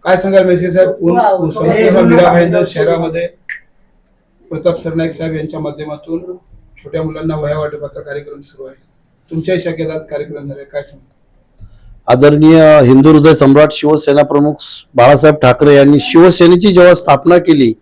काय सांगाल मेसेज साहेब, संपूर्ण मीरा भाईंदर शहरामध्ये प्रताप सरनाईक साहेब यांच्या माध्यमातून छोट्या मुलांना वह्या वाटपाचा कार्यक्रम सुरू आहे. तुमच्याही शाखेत आज कार्यक्रम झाले, काय सांगा? आदरणीय हिंदू हृदय सम्राट शिवसेना प्रमुख बाळासाहेब ठाकरे यांनी शिवसेनेची जेव्हा स्थापना केली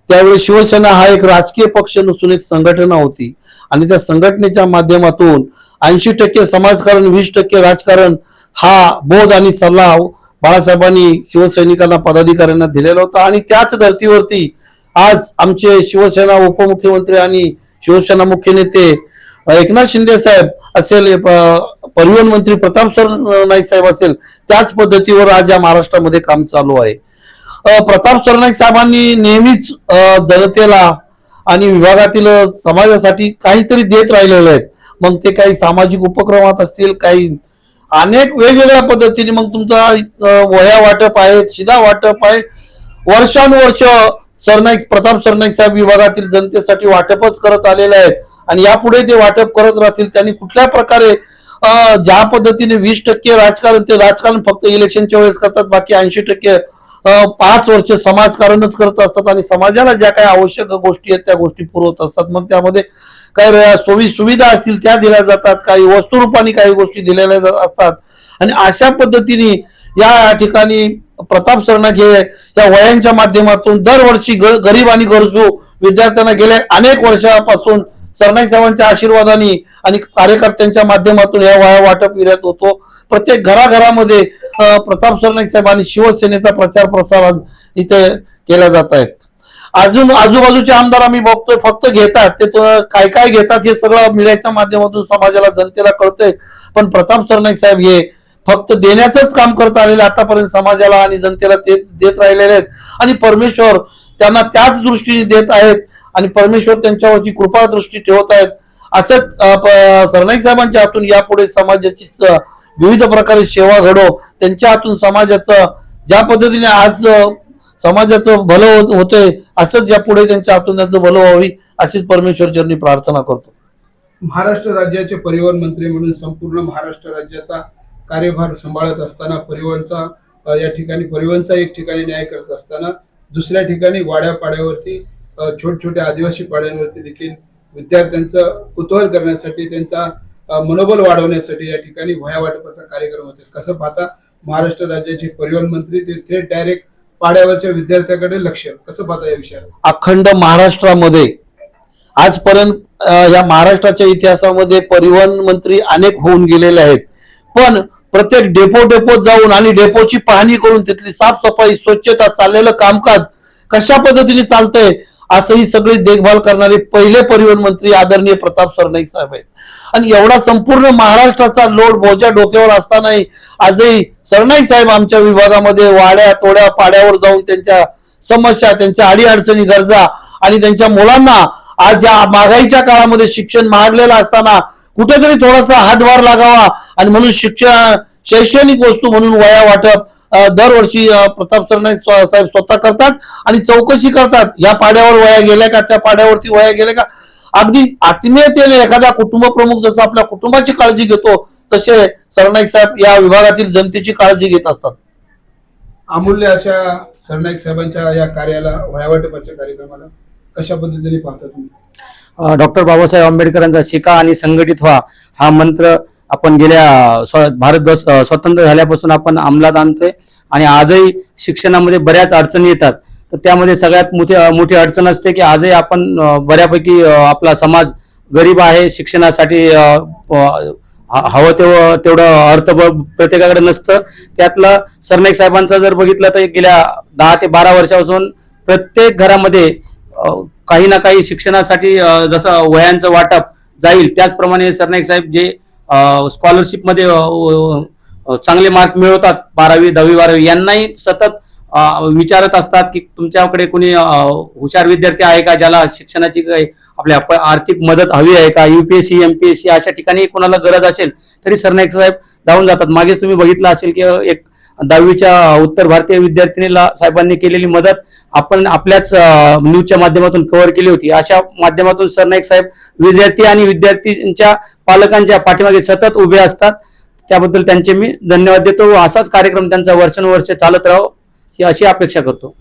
त्यावेळी शिवसेना हा एक राजकीय पक्ष नसून एक संघटना होती आणि त्या संघटनेच्या माध्यमातून 80% समाजकारण 20% राजकारण हा बोध आणि सल्ला बाळासाहेबांनी शिवसैनिकांना पदाधिकाऱ्यांना दिलेला होता. आणि त्याच धर्तीवरती आज आमचे शिवसेना उपमुख्यमंत्री आणि शिवसेना मुख्य नेते एकनाथ शिंदे साहेब असेल, परिवहन मंत्री प्रताप सरनाईक साहेब असेल, त्याच पद्धतीवर आज या महाराष्ट्रामध्ये काम चालू आहे. प्रताप सरनाईक साहेबांनी नेहमीच जनतेला आणि विभागातील समाजासाठी काहीतरी देत राहिलेले आहेत. मग ते काही सामाजिक उपक्रमात असतील, काही अनेक वेगवेगळ्या पद्धतीने, मग तुमचा वह्या वाटप आहे, शिधा वाटप आहे, वर्षानुवर्ष प्रताप सरनाईक साहेब विभागातील जनतेसाठी वाटपच करत आलेले आहेत आणि यापुढे ते वाटप करत राहतील. त्यांनी कुठल्या प्रकारे ज्या पद्धतीने 20% राजकारण, ते राजकारण फक्त इलेक्शनच्या वेळेस करतात, बाकी 80% 5 वर्ष समाजकारणच करत असतात आणि समाजाला ज्या काही आवश्यक गोष्टी आहेत त्या गोष्टी पुरवत असतात. मग त्यामध्ये काही सोयी सुविधा असतील त्या दिल्या जातात, काही वस्तुरूपाने काही गोष्टी दिलेल्या असतात आणि अशा पद्धतीने या ठिकाणी प्रताप सरनाईक हे या वह्यांच्या माध्यमातून दरवर्षी गरीब आणि गरजू विद्यार्थ्यांना गेल्या अनेक वर्षापासून सरनाईक साहेबांच्या आशीर्वादाने आणि कार्यकर्त्यांच्या माध्यमातून या वह्या वाटप विरत होतो. प्रत्येक घराघरामध्ये प्रताप सरनाईक साहेब आणि शिवसेनेचा प्रचार प्रसार आज इथे केला जात आहेत. अजून आजूबाजूचे आमदार आम्ही बघतोय फक्त घेतात, ते काय काय घेतात हे सगळं मीडियाच्या माध्यमातून समाजाला जनतेला कळतंय. पण प्रताप सरनाईक साहेब हे फक्त देण्याचंच काम करत आलेले आतापर्यंत समाजाला आणि जनतेला ते देत राहिलेले आहेत आणि परमेश्वर त्यांना त्याच दृष्टीने देत आहेत आणि परमेश्वर त्यांच्यावरची कृपा दृष्टी ठेवत आहेत. असंच सरनाईक साहेबांच्या हातून यापुढे समाजाची विविध प्रकारे सेवा घडो, त्यांच्या हातून समाजाचं ज्या पद्धतीने आज समाजाचं भलं होतंय असंच यापुढे त्यांच्या हातून त्याचं भलं व्हावी अशीच परमेश्वर चरणी प्रार्थना करतो. महाराष्ट्र राज्याचे परिवहन मंत्री म्हणून संपूर्ण महाराष्ट्र राज्याचा कार्यभार सांभाळत असताना या ठिकाणी परिवहनचा एक ठिकाणी न्याय करत असताना दुसऱ्या ठिकाणी वाड्यापाड्यावरती छोट्या आदिवासी पाड्यांवरती देखील विद्यार्थ्यांचं कुतूहल करण्यासाठी, त्यांचा मनोबल वाढवण्यासाठी या ठिकाणी वह्या वाटपाचा कार्यक्रम होते. कसं पाहता महाराष्ट्र राज्याचे परिवहन मंत्री ते थेट डायरेक्ट पाड्यावरच्या विद्यार्थ्याकडे लक्ष, कसं पाहता या विषयावर? अखंड महाराष्ट्रामध्ये आजपर्यंत या महाराष्ट्राच्या इतिहासामध्ये परिवहन मंत्री अनेक होऊन गेलेले आहेत, पण प्रत्येक डेपोत जाऊन आणि डेपोची पाहणी करून तिथली साफसफाई, स्वच्छता, चाललेलं कामकाज कशा पद्धतीने चालतंय असंही सगळी देखभाल करणारे पहिले परिवहन मंत्री आदरणीय प्रताप सरनाईक साहेब आहेत. आणि एवढा संपूर्ण महाराष्ट्राचा लोड बोजा डोक्यावर असतानाही आजही सरनाईक साहेब आमच्या विभागामध्ये वाड्या तोड्या पाड्यावर जाऊन त्यांच्या समस्या, त्यांच्या अडीअडचणी, गरजा आणि त्यांच्या मुलांना आज या महागाईच्या काळामध्ये शिक्षण महागलेलं असताना कुठेतरी थोडासा हातभार लागावा आणि म्हणून शैक्षणिक वस्तू म्हणून वह्या वाटप दरवर्षी प्रताप सरनाईक साहेब स्वतः करतात आणि चौकशी करतात, या पाड्यावर वह्या गेल्या का, त्या पाड्यावरती वह्या गेल्या का. अगदी आत्मीयतेने एखादा कुटुंब प्रमुख जसं आपल्या कुटुंबाची काळजी घेतो तसे सरनाईक साहेब या विभागातील जनतेची काळजी घेत असतात. अमूल्य अशा सरनाईक साहेबांच्या या कार्याला, वह्या वाटपाच्या कार्यक्रमाला कशा पद्धतीने पाहता तुम्ही? डॉक्टर बाबासाहेब आंबेडकरांचा शिका आणि संघटित व्हा हा मंत्र आपण गेल्या भारत स्वतंत्र झाल्यापासून आपण अंमलात आणतोय आणि आजही शिक्षणामध्ये बऱ्याच अडचणी येतात. तर त्यामध्ये सगळ्यात मोठी अडचण असते की आजही आपण बऱ्यापैकी आपला समाज गरीब आहे, शिक्षणासाठी हवं तेवढं अर्थबळ प्रत्येकाकडे नसतं. त्यातलं सरनाईक साहेबांचं जर बघितलं तर गेल्या 10 ते 12 वर्षापासून प्रत्येक घरामध्ये काही ना काही शिक्षणासाठी जसं वह्यांचं वाटप जाईल त्याचप्रमाणे सरनाईक साहेब जे स्कॉलरशिप मध्ये चांगले मार्क मिळवतात 12वी 10वी 12वी यांनाही सतत विचारत असतात की तुमच्याकडे कोणी हुशार विद्यार्थी आहे का, ज्याला शिक्षणाची काही आपल्या आर्थिक मदत हवी आहे का, UPSC MPSC अशा ठिकाणी कोणाला गरज असेल तरी सरनाईक साहेब धावून जातात. मागेच तुम्ही बघितलं असेल की एक 10वीच्या उत्तर भारतीय विद्यार्थिनीला साहेबांनी केलेली मदत आपण आपल्याच न्यूजच्या माध्यमातून कव्हर केली होती. अशा माध्यमातून सरनाईक साहेब विद्यार्थी आणि विद्यार्थ्यांच्या पालकांच्या पाठीमागे सतत उभे असतात. त्याबद्दल त्यांचे मी धन्यवाद देतो. असाच कार्यक्रम त्यांचा वर्षानुवर्ष चालत राहो. ही अशी अपेक्षा करतो.